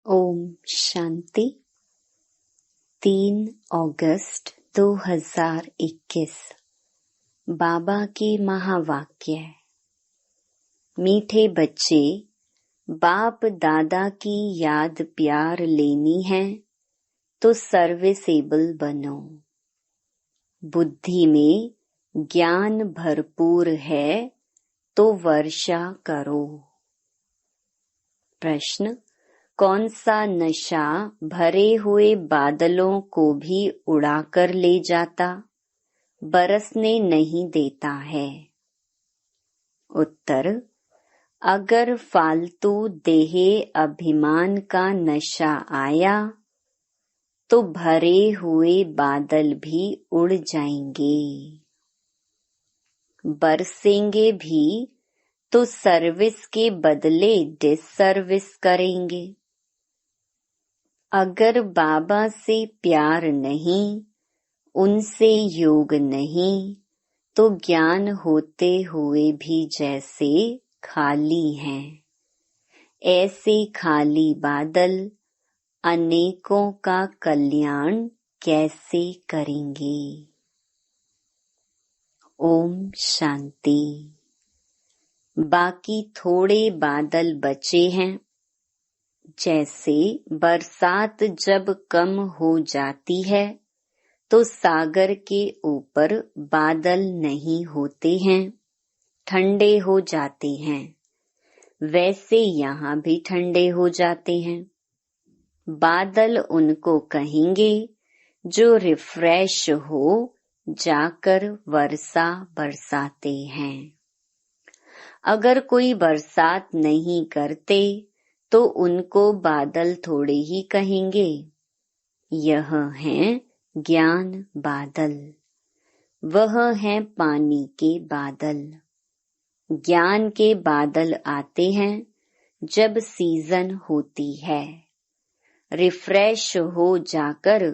ओम शांति। 3 अगस्त 2021 बाबा के महावाक्य। मीठे बच्चे, बाप दादा की याद प्यार लेनी है तो सर्विसेबल बनो। बुद्धि में ज्ञान भरपूर है तो वर्षा करो। प्रश्न, कौन सा नशा भरे हुए बादलों को भी उड़ाकर ले जाता, बरसने नहीं देता है? उत्तर, अगर फालतू देहे अभिमान का नशा आया तो भरे हुए बादल भी उड़ जाएंगे। बरसेंगे भी तो सर्विस के बदले डिससर्विस करेंगे। अगर बाबा से प्यार नहीं, उनसे योग नहीं, तो ज्ञान होते हुए भी जैसे खाली हैं। ऐसे खाली बादल अनेकों का कल्याण कैसे करेंगे? ओम शांति। बाकी थोड़े बादल बचे हैं। जैसे बरसात जब कम हो जाती है तो सागर के ऊपर बादल नहीं होते हैं, ठंडे हो जाते हैं, वैसे यहाँ भी ठंडे हो जाते हैं। बादल उनको कहेंगे जो रिफ्रेश हो जाकर वर्षा बरसाते हैं। अगर कोई बरसात नहीं करते तो उनको बादल थोड़े ही कहेंगे। यह हैं ज्ञान बादल, वह हैं पानी के बादल। ज्ञान के बादल आते हैं जब सीजन होती है, रिफ्रेश हो जाकर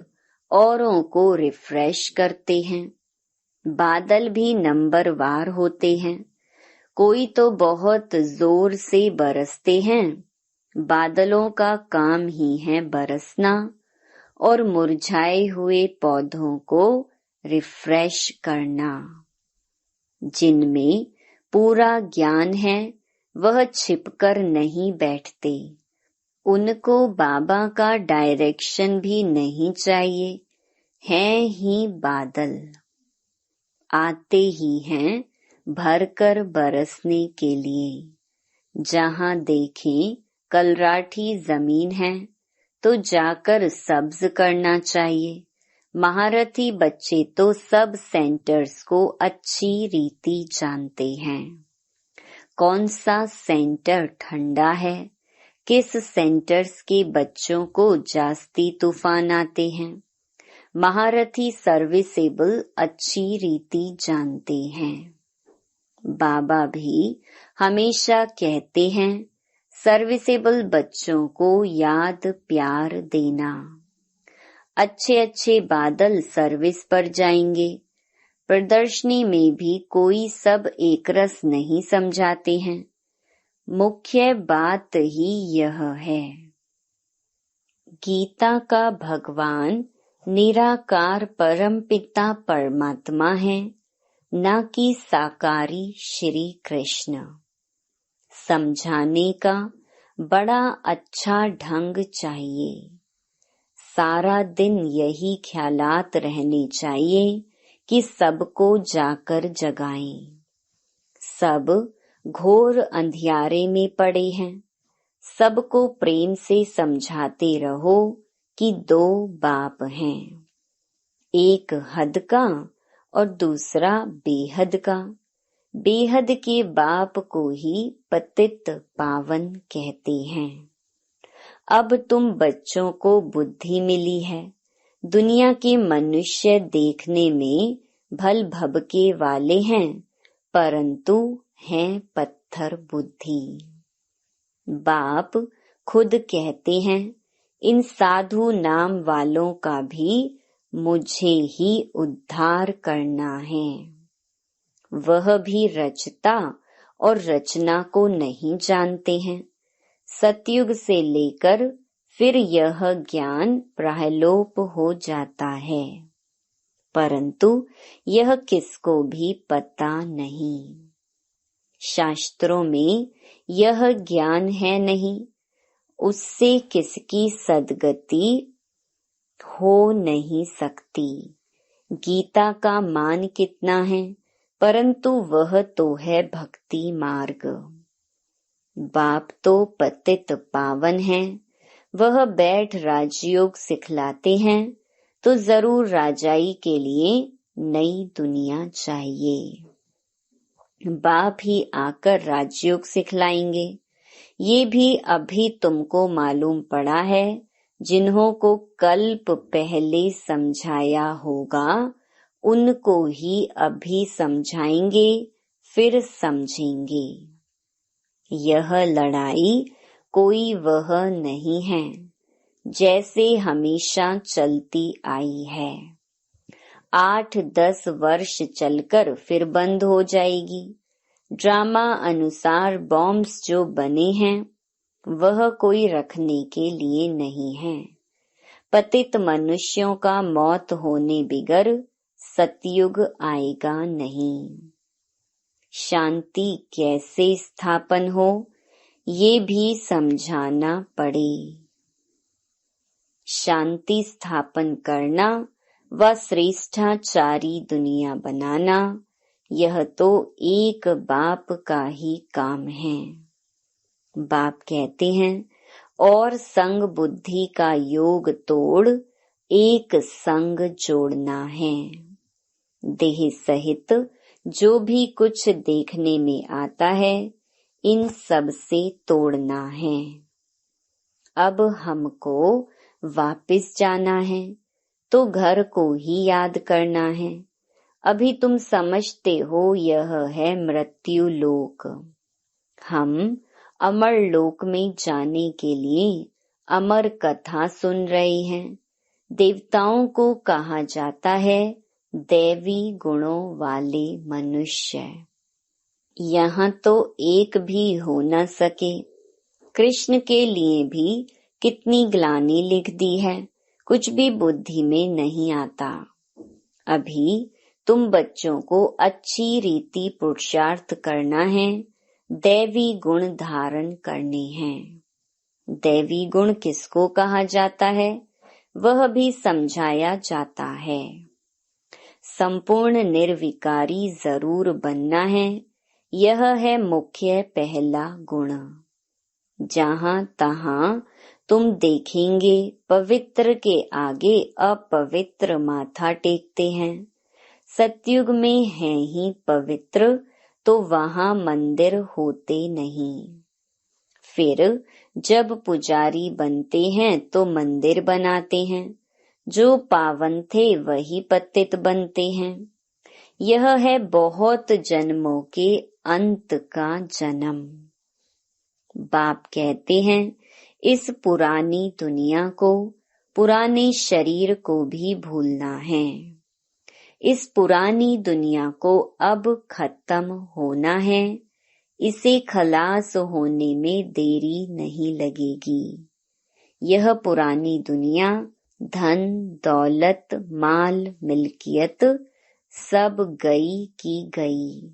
औरों को रिफ्रेश करते हैं। बादल भी नंबरवार होते हैं। कोई तो बहुत जोर से बरसते हैं। बादलों का काम ही है बरसना और मुरझाए हुए पौधों को रिफ्रेश करना। जिनमें पूरा ज्ञान है वह छिपकर नहीं बैठते। उनको बाबा का डायरेक्शन भी नहीं चाहिए, हैं ही बादल। आते ही हैं भरकर बरसने के लिए। जहाँ देखें कलराठी जमीन है तो जाकर सब्ज करना चाहिए। महारथी बच्चे तो सब सेंटर्स को अच्छी रीति जानते हैं। कौन सा सेंटर ठंडा है, किस सेंटर्स के बच्चों को जास्ती तूफान आते हैं। महारथी सर्विसेबल अच्छी रीति जानते हैं। बाबा भी हमेशा कहते हैं सर्विसेबल बच्चों को याद प्यार देना। अच्छे अच्छे बादल सर्विस पर जाएंगे। प्रदर्शनी में भी कोई सब एक रस नहीं समझाते हैं। मुख्य बात ही यह है। गीता का भगवान निराकार परमपिता परमात्मा है, न कि साकारी श्री कृष्ण। समझाने का बड़ा अच्छा ढंग चाहिए। सारा दिन यही ख्यालात रहने चाहिए कि सबको जाकर जगाएं। सब घोर अंधियारे में पड़े हैं। सबको प्रेम से समझाते रहो कि 2 बाप हैं, एक हद का और दूसरा बेहद का। बेहद के बाप को ही पतित पावन कहते हैं। अब तुम बच्चों को बुद्धि मिली है। दुनिया के मनुष्य देखने में भल भबके वाले हैं, परंतु हैं पत्थर बुद्धि। बाप खुद कहते हैं, इन साधु नाम वालों का भी मुझे ही उद्धार करना है। वह भी रचता और रचना को नहीं जानते हैं। सतयुग से लेकर फिर यह ज्ञान प्रायलोप हो जाता है, परंतु यह किसको भी पता नहीं। शास्त्रों में यह ज्ञान है नहीं, उससे किसकी सद्गति हो नहीं सकती। गीता का मान कितना है, परंतु वह तो है भक्ति मार्ग। बाप तो पतित पावन है, वह बैठ राजयोग सिखलाते हैं, तो जरूर राजाई के लिए नई दुनिया चाहिए। बाप ही आकर राजयोग सिखलाएंगे। ये भी अभी तुमको मालूम पड़ा है, जिन्हों को कल्प पहले समझाया होगा उनको ही अभी समझाएंगे, फिर समझेंगे। यह लड़ाई कोई वह नहीं है जैसे हमेशा चलती आई है। 8-10 वर्ष चलकर फिर बंद हो जाएगी। ड्रामा अनुसार बॉम्ब्स जो बने हैं वह कोई रखने के लिए नहीं है। पतित मनुष्यों का मौत होने बिगर सतयुग आएगा नहीं। शांति कैसे स्थापन हो ये भी समझाना पड़े। शांति स्थापन करना व श्रेष्ठाचारी दुनिया बनाना, यह तो एक बाप का ही काम है। बाप कहते हैं, और संग बुद्धि का योग तोड़ एक संग जोड़ना है। देह सहित जो भी कुछ देखने में आता है, इन सब से तोड़ना है। अब हमको वापिस जाना है, तो घर को ही याद करना है। अभी तुम समझते हो यह है मृत्यु लोक। हम अमर लोक में जाने के लिए अमर कथा सुन रहे हैं। देवताओं को कहा जाता है दैवी गुणों वाले मनुष्य। यहाँ तो एक भी हो न सके। कृष्ण के लिए भी कितनी ग्लानि लिख दी है, कुछ भी बुद्धि में नहीं आता। अभी तुम बच्चों को अच्छी रीति पुरुषार्थ करना है, दैवी गुण धारण करने हैं। दैवी गुण किसको कहा जाता है, वह भी समझाया जाता है। संपूर्ण निर्विकारी जरूर बनना है, यह है मुख्य पहला गुण। जहाँ तहाँ तुम देखेंगे पवित्र के आगे अपवित्र माथा टेकते हैं। सतयुग में है ही पवित्र, तो वहाँ मंदिर होते नहीं। फिर जब पुजारी बनते हैं तो मंदिर बनाते हैं। जो पावन थे वही पतित बनते हैं। यह है बहुत जन्मों के अंत का जन्म। बाप कहते हैं, इस पुरानी दुनिया को, पुराने शरीर को भी भूलना है। इस पुरानी दुनिया को अब खत्म होना है। इसे खलास होने में देरी नहीं लगेगी। यह पुरानी दुनिया धन दौलत माल मिल्कियत सब गई की गई।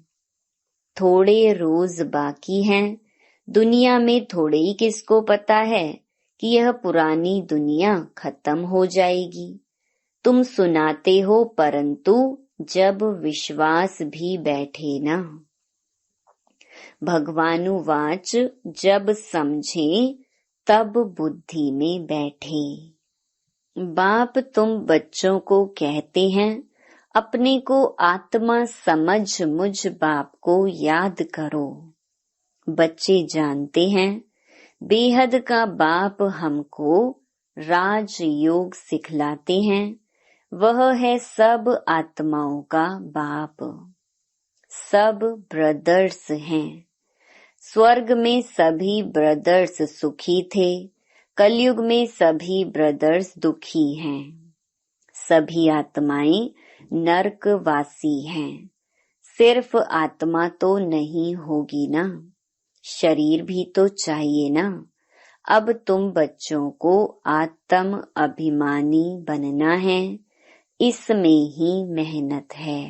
थोड़े रोज बाकी हैं। दुनिया में थोड़े ही किसको पता है कि यह पुरानी दुनिया खत्म हो जाएगी। तुम सुनाते हो, परंतु जब विश्वास भी बैठे ना। भगवानुवाच जब समझे तब बुद्धि में बैठे। बाप तुम बच्चों को कहते हैं, अपने को आत्मा समझ मुझ बाप को याद करो। बच्चे जानते हैं बेहद का बाप हमको राजयोग सिखलाते हैं। वह है सब आत्माओं का बाप। सब ब्रदर्स हैं। स्वर्ग में सभी ब्रदर्स सुखी थे, कलयुग में सभी ब्रदर्स दुखी हैं। सभी आत्माएं नरकवासी हैं। सिर्फ आत्मा तो नहीं होगी ना, शरीर भी तो चाहिए ना। अब तुम बच्चों को आत्म अभिमानी बनना है, इसमें ही मेहनत है।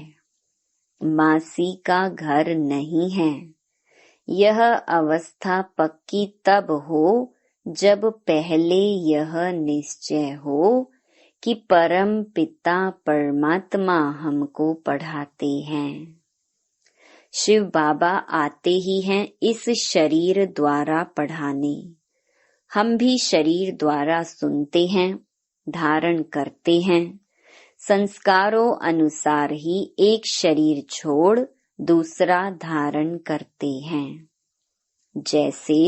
मासी का घर नहीं है। यह अवस्था पक्की तब हो जब पहले यह निश्चय हो कि परम पिता परमात्मा हमको पढ़ाते हैं। शिव बाबा आते ही हैं इस शरीर द्वारा पढ़ाने। हम भी शरीर द्वारा सुनते हैं, धारण करते हैं। संस्कारों अनुसार ही एक शरीर छोड़ दूसरा धारण करते हैं। जैसे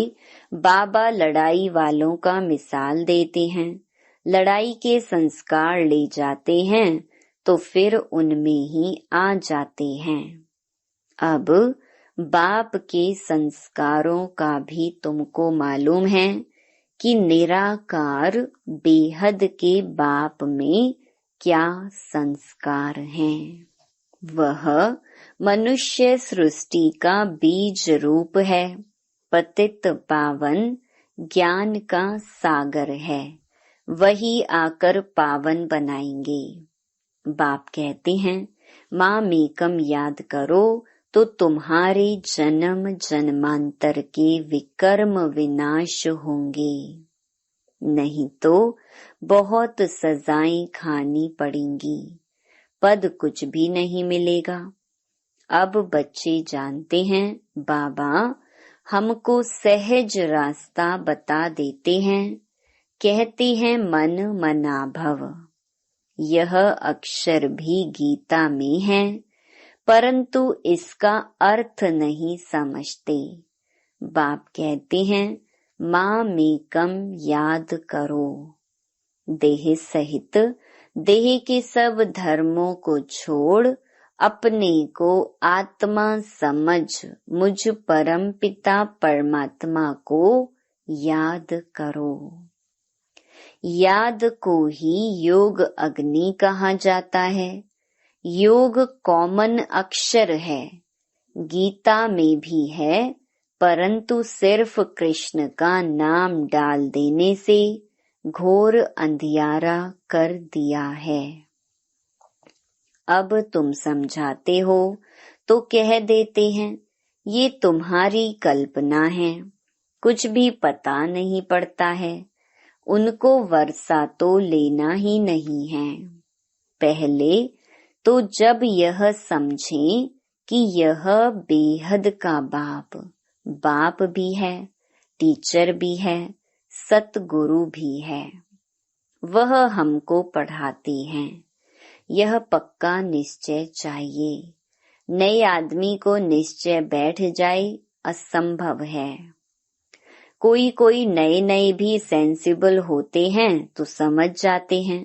बाबा लड़ाई वालों का मिसाल देते हैं, लड़ाई के संस्कार ले जाते हैं तो फिर उनमें ही आ जाते हैं। अब बाप के संस्कारों का भी तुमको मालूम है कि निराकार बेहद के बाप में क्या संस्कार हैं। वह मनुष्य सृष्टि का बीज रूप है, पतित पावन ज्ञान का सागर है, वही आकर पावन बनाएंगे। बाप कहते हैं माँ मेकम याद करो तो तुम्हारे जन्म जन्मांतर के विकर्म विनाश होंगे, नहीं तो बहुत सजाएं खानी पड़ेंगी, पद कुछ भी नहीं मिलेगा। अब बच्चे जानते हैं बाबा हमको सहज रास्ता बता देते हैं, कहते हैं मन मना भव। यह अक्षर भी गीता में है, परंतु इसका अर्थ नहीं समझते। बाप कहते हैं माँ मेकम याद करो। देह सहित देह के सब धर्मों को छोड़ अपने को आत्मा समझ मुझ परम पिता परमात्मा को याद करो। याद को ही योग अग्नि कहा जाता है। योग कॉमन अक्षर है, गीता में भी है, परंतु सिर्फ कृष्ण का नाम डाल देने से घोर अंधियारा कर दिया है। अब तुम समझाते हो तो कह देते हैं ये तुम्हारी कल्पना है, कुछ भी पता नहीं पड़ता है। उनको वर्षा तो लेना ही नहीं है। पहले तो जब यह समझें कि यह बेहद का बाप भी है, टीचर भी है, सतगुरु भी है, वह हमको पढ़ाते हैं। यह पक्का निश्चय चाहिए। नए आदमी को निश्चय बैठ जाए असंभव है। कोई नए भी सेंसिबल होते हैं तो समझ जाते हैं,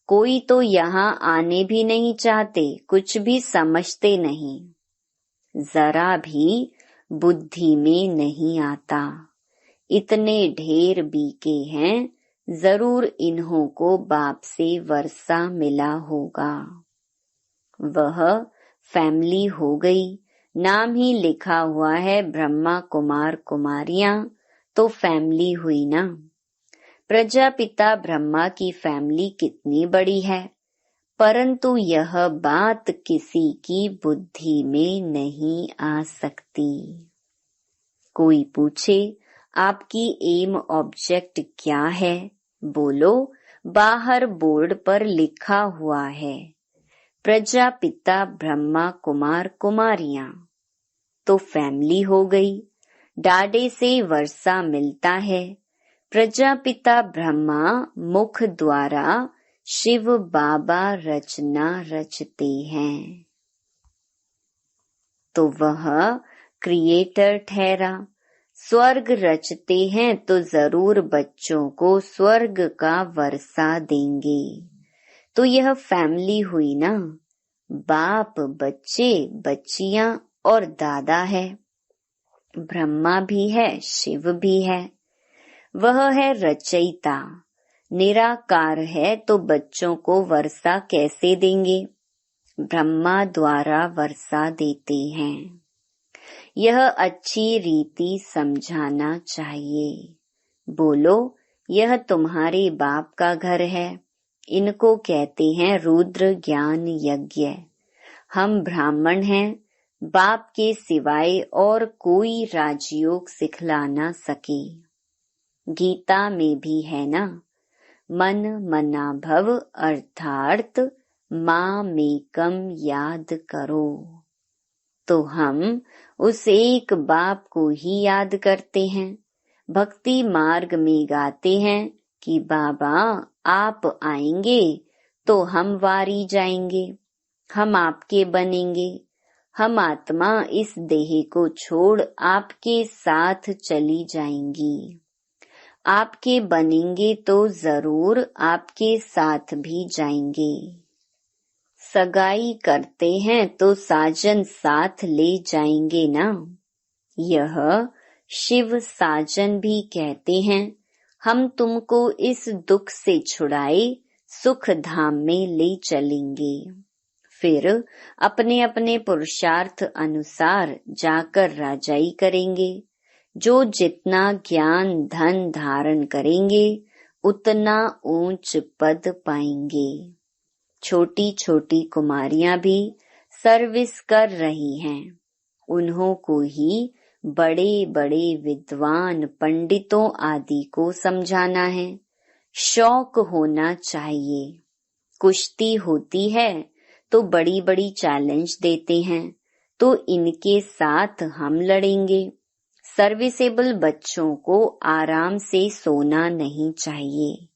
कोई तो यहाँ आने भी नहीं चाहते, कुछ भी समझते नहीं, जरा भी बुद्धि में नहीं आता। इतने ढेर बीके हैं, जरूर इन्हों को बाप से वर्षा मिला होगा। वह फैमिली हो गई, नाम ही लिखा हुआ है ब्रह्मा कुमार कुमारियां, तो फैमिली हुई ना। प्रजापिता ब्रह्मा की फैमिली कितनी बड़ी है, परंतु यह बात किसी की बुद्धि में नहीं आ सकती। कोई पूछे आपकी एम ऑब्जेक्ट क्या है, बोलो बाहर बोर्ड पर लिखा हुआ है प्रजापिता ब्रह्मा कुमार कुमारियां, तो फैमिली हो गई। डाडे से वर्षा मिलता है। प्रजापिता ब्रह्मा मुख द्वारा शिव बाबा रचना रचते हैं, तो वह क्रिएटर ठहरा। स्वर्ग रचते हैं तो जरूर बच्चों को स्वर्ग का वर्षा देंगे। तो यह फैमिली हुई ना, बाप बच्चे बच्चियां और दादा है। ब्रह्मा भी है, शिव भी है। वह है रचयिता, निराकार है, तो बच्चों को वर्षा कैसे देंगे? ब्रह्मा द्वारा वर्षा देते हैं। यह अच्छी रीति समझाना चाहिए। बोलो, यह तुम्हारे बाप का घर है। इनको कहते हैं रुद्र ज्ञान यज्ञ। हम ब्राह्मण हैं, बाप के सिवाय और कोई राजयोग सिखला न सके। गीता में भी है ना, मन मना भव अर्थात मामेकम याद करो। तो हम उस एक बाप को ही याद करते हैं। भक्ति मार्ग में गाते हैं कि बाबा आप आएंगे तो हम वारी जाएंगे, हम आपके बनेंगे। हम आत्मा इस देह को छोड़ आपके साथ चली जाएंगी। आपके बनेंगे तो जरूर आपके साथ भी जाएंगे। सगाई करते हैं तो साजन साथ ले जाएंगे ना। यह शिव साजन भी कहते हैं, हम तुमको इस दुख से छुड़ाए सुख धाम में ले चलेंगे। फिर अपने अपने पुरुषार्थ अनुसार जाकर राजाई करेंगे। जो जितना ज्ञान धन धारण करेंगे उतना ऊंच पद पाएंगे। छोटी छोटी कुमारियां भी सर्विस कर रही हैं। उन्हों को ही बड़े बड़े विद्वान पंडितों आदि को समझाना है। शौक होना चाहिए। कुश्ती होती है तो बड़ी बड़ी चैलेंज देते हैं, तो इनके साथ हम लड़ेंगे। सर्विसेबल बच्चों को आराम से सोना नहीं चाहिए।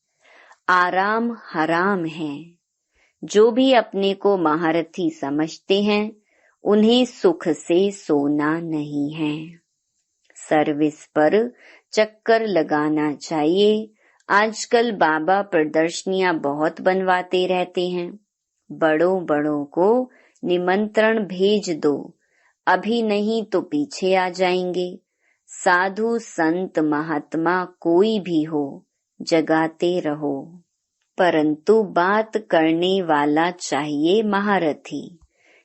आराम हराम है। जो भी अपने को महारथी समझते हैं उन्हें सुख से सोना नहीं है। सर्विस पर चक्कर लगाना चाहिए। आजकल बाबा प्रदर्शनियां बहुत बनवाते रहते हैं। बड़ों बड़ों को निमंत्रण भेज दो, अभी नहीं तो पीछे आ जाएंगे। साधु संत महात्मा कोई भी हो, जगाते रहो। परंतु बात करने वाला चाहिए महारथी।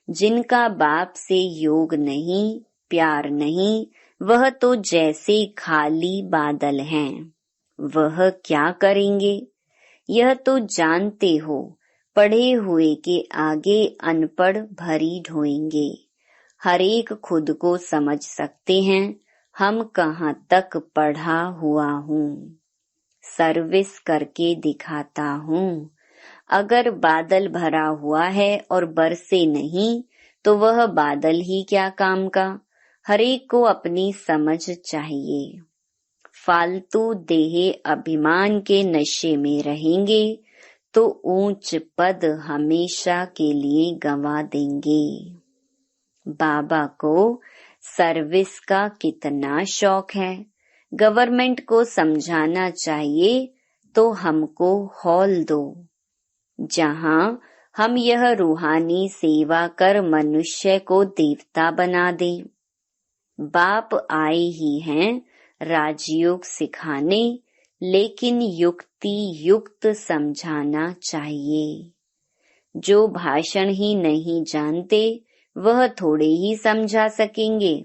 जिनका बाप से योग नहीं, प्यार नहीं, वह तो जैसे खाली बादल हैं। वह क्या करेंगे? यह तो जानते हो, पढ़े हुए के आगे अनपढ़ भरी ढोएंगे। हरेक खुद को समझ सकते हैं, हम कहाँ तक पढ़ा हुआ हूँ। सर्विस करके दिखाता हूँ। अगर बादल भरा हुआ है और बरसे नहीं तो वह बादल ही क्या काम का। हरेक को अपनी समझ चाहिए। फालतू देह अभिमान के नशे में रहेंगे तो ऊंच पद हमेशा के लिए गंवा देंगे। बाबा को सर्विस का कितना शौक है। गवर्नमेंट को समझाना चाहिए तो हमको हॉल दो, जहां हम यह रूहानी सेवा कर मनुष्य को देवता बना दें। बाप आए ही हैं राजयोग सिखाने, लेकिन युक्ति युक्त समझाना चाहिए। जो भाषण ही नहीं जानते वह थोड़े ही समझा सकेंगे।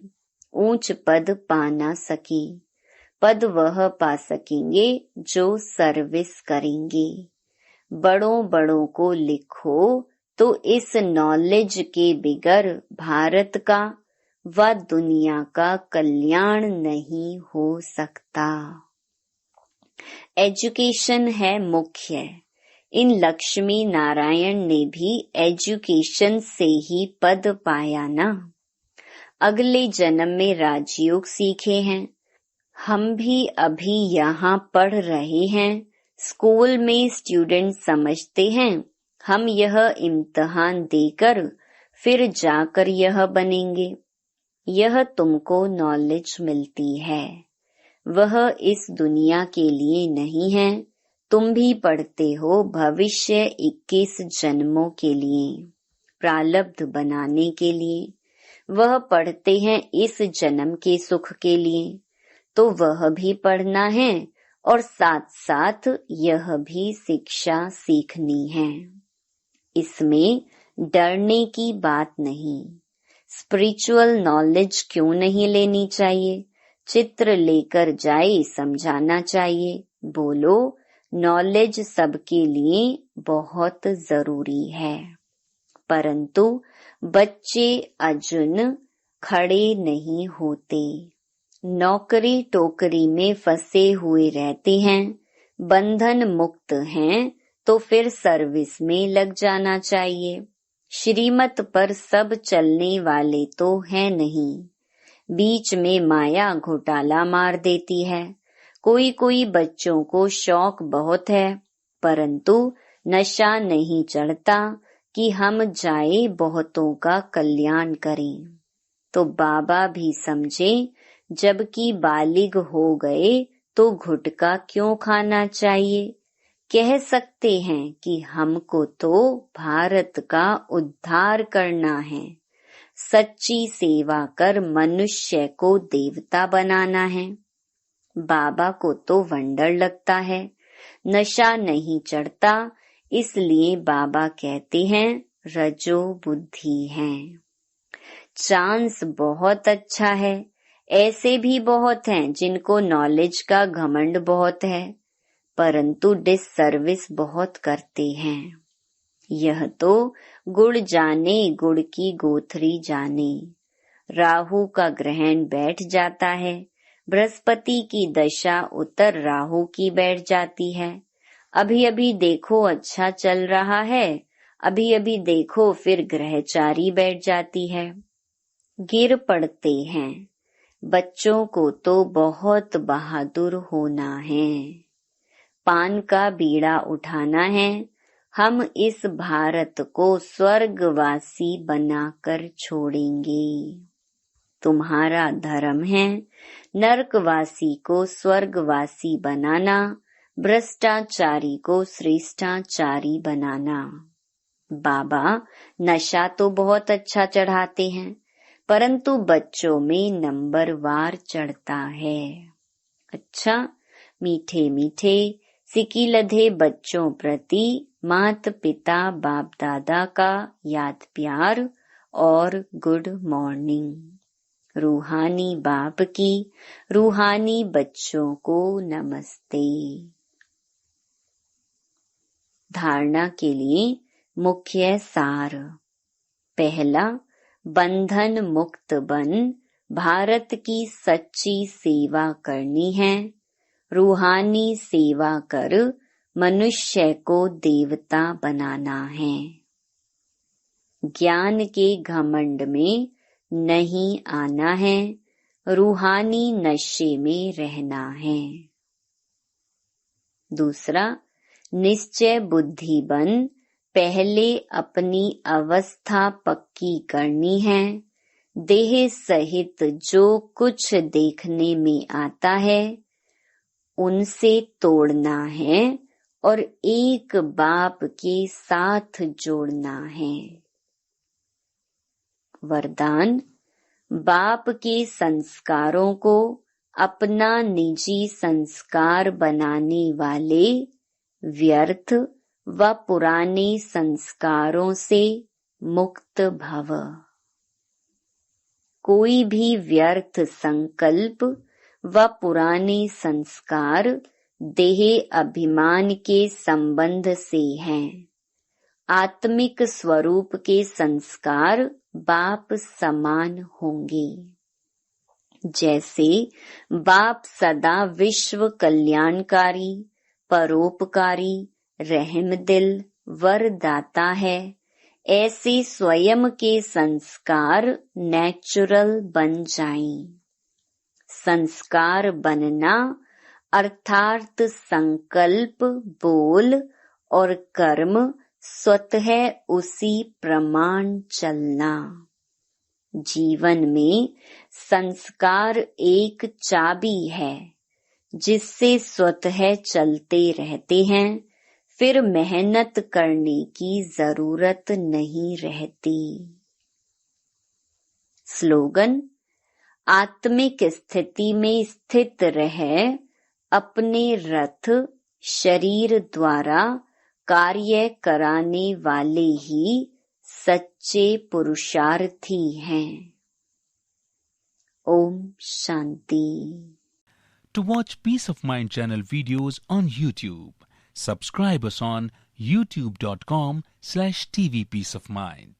ऊंच पद पा ना सके। पद वह पा सकेंगे जो सर्विस करेंगे। बड़ों बड़ों को लिखो तो इस नॉलेज के बिगर भारत का व दुनिया का कल्याण नहीं हो सकता। एजुकेशन है मुख्य। इन लक्ष्मी नारायण ने भी एजुकेशन से ही पद पाया ना। अगले जन्म में राजयोग सीखे हैं। हम भी अभी यहाँ पढ़ रहे हैं। स्कूल में स्टूडेंट समझते हैं हम यह इम्तिहान देकर फिर जाकर यह बनेंगे। यह तुमको नॉलेज मिलती है। वह इस दुनिया के लिए नहीं है। तुम भी पढ़ते हो भविष्य 21 जन्मों के लिए, प्रारब्ध बनाने के लिए। वह पढ़ते हैं इस जन्म के सुख के लिए, तो वह भी पढ़ना है और साथ साथ यह भी शिक्षा सीखनी है। इसमें डरने की बात नहीं। स्पिरिचुअल नॉलेज क्यों नहीं लेनी चाहिए? चित्र लेकर जाए समझाना चाहिए। बोलो, नॉलेज सबके लिए बहुत जरूरी है, परंतु बच्चे अजुन खड़े नहीं होते, नौकरी टोकरी में फंसे हुए रहते हैं। बंधन मुक्त हैं तो फिर सर्विस में लग जाना चाहिए। श्रीमत पर सब चलने वाले तो हैं नहीं, बीच में माया घोटाला मार देती है। कोई कोई बच्चों को शौक बहुत है, परंतु नशा नहीं चढ़ता कि हम जाए बहुतों का कल्याण करें। तो बाबा भी समझे, जबकि बालिग हो गए तो गुटखा क्यों खाना चाहिए। कह सकते हैं कि हमको तो भारत का उद्धार करना है, सच्ची सेवा कर मनुष्य को देवता बनाना है। बाबा को तो वंडर लगता है, नशा नहीं चढ़ता, इसलिए बाबा कहते हैं रजो बुद्धि है। चांस बहुत अच्छा है, ऐसे भी बहुत हैं जिनको नॉलेज का घमंड बहुत है, परंतु डिससर्विस बहुत करते हैं। यह तो गुड़ जाने गुड़ की गोथरी जाने। राहु का ग्रहण बैठ जाता है, बृहस्पति की दशा उत्तर राहु की बैठ जाती है। अभी अभी देखो अच्छा चल रहा है, अभी अभी देखो फिर ग्रहचारी बैठ जाती है, गिर पड़ते हैं। बच्चों को तो बहुत बहादुर होना है, पान का बीड़ा उठाना है। हम इस भारत को स्वर्गवासी बनाकर छोड़ेंगे। तुम्हारा धर्म है नरकवासी को स्वर्गवासी बनाना, भ्रष्टाचारी को श्रेष्ठाचारी बनाना। बाबा नशा तो बहुत अच्छा चढ़ाते हैं, परंतु बच्चों में नंबरवार चढ़ता है। अच्छा, मीठे मीठे सिकी लधे बच्चों प्रति माता पिता बाप दादा का याद प्यार और गुड मॉर्निंग। रूहानी बाप की रूहानी बच्चों को नमस्ते। धारणा के लिए मुख्य सार। पहला, बंधन मुक्त बन भारत की सच्ची सेवा करनी है। रूहानी सेवा कर मनुष्य को देवता बनाना है। ज्ञान के घमंड में नहीं आना है, रूहानी नशे में रहना है। दूसरा, निश्चय बुद्धि बन पहले अपनी अवस्था पक्की करनी है। देह सहित जो कुछ देखने में आता है उनसे तोड़ना है और एक बाप के साथ जोड़ना है। वरदान, बाप के संस्कारों को अपना निजी संस्कार बनाने वाले व्यर्थ व पुराने संस्कारों से मुक्त भव। कोई भी व्यर्थ संकल्प व पुराने संस्कार देह अभिमान के संबंध से हैं। आत्मिक स्वरूप के संस्कार बाप समान होंगे। जैसे बाप सदा विश्व कल्याणकारी, परोपकारी, रहम दिल, वरदाता है, ऐसे स्वयं के संस्कार नेचुरल बन जाएं। संस्कार बनना अर्थात संकल्प, बोल और कर्म स्वतः उसी प्रमाण चलना। जीवन में संस्कार एक चाबी है जिससे स्वतः चलते रहते हैं, फिर मेहनत करने की जरूरत नहीं रहती। स्लोगन, आत्मिक स्थिति में स्थित रह अपने रथ शरीर द्वारा कार्य कराने वाले ही सच्चे पुरुषार्थी हैं। Om Shanti. To watch Peace of Mind channel videos on YouTube, subscribe us on youtube.com/tvpeaceofmind.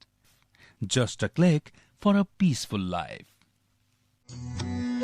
Just a click for a peaceful life.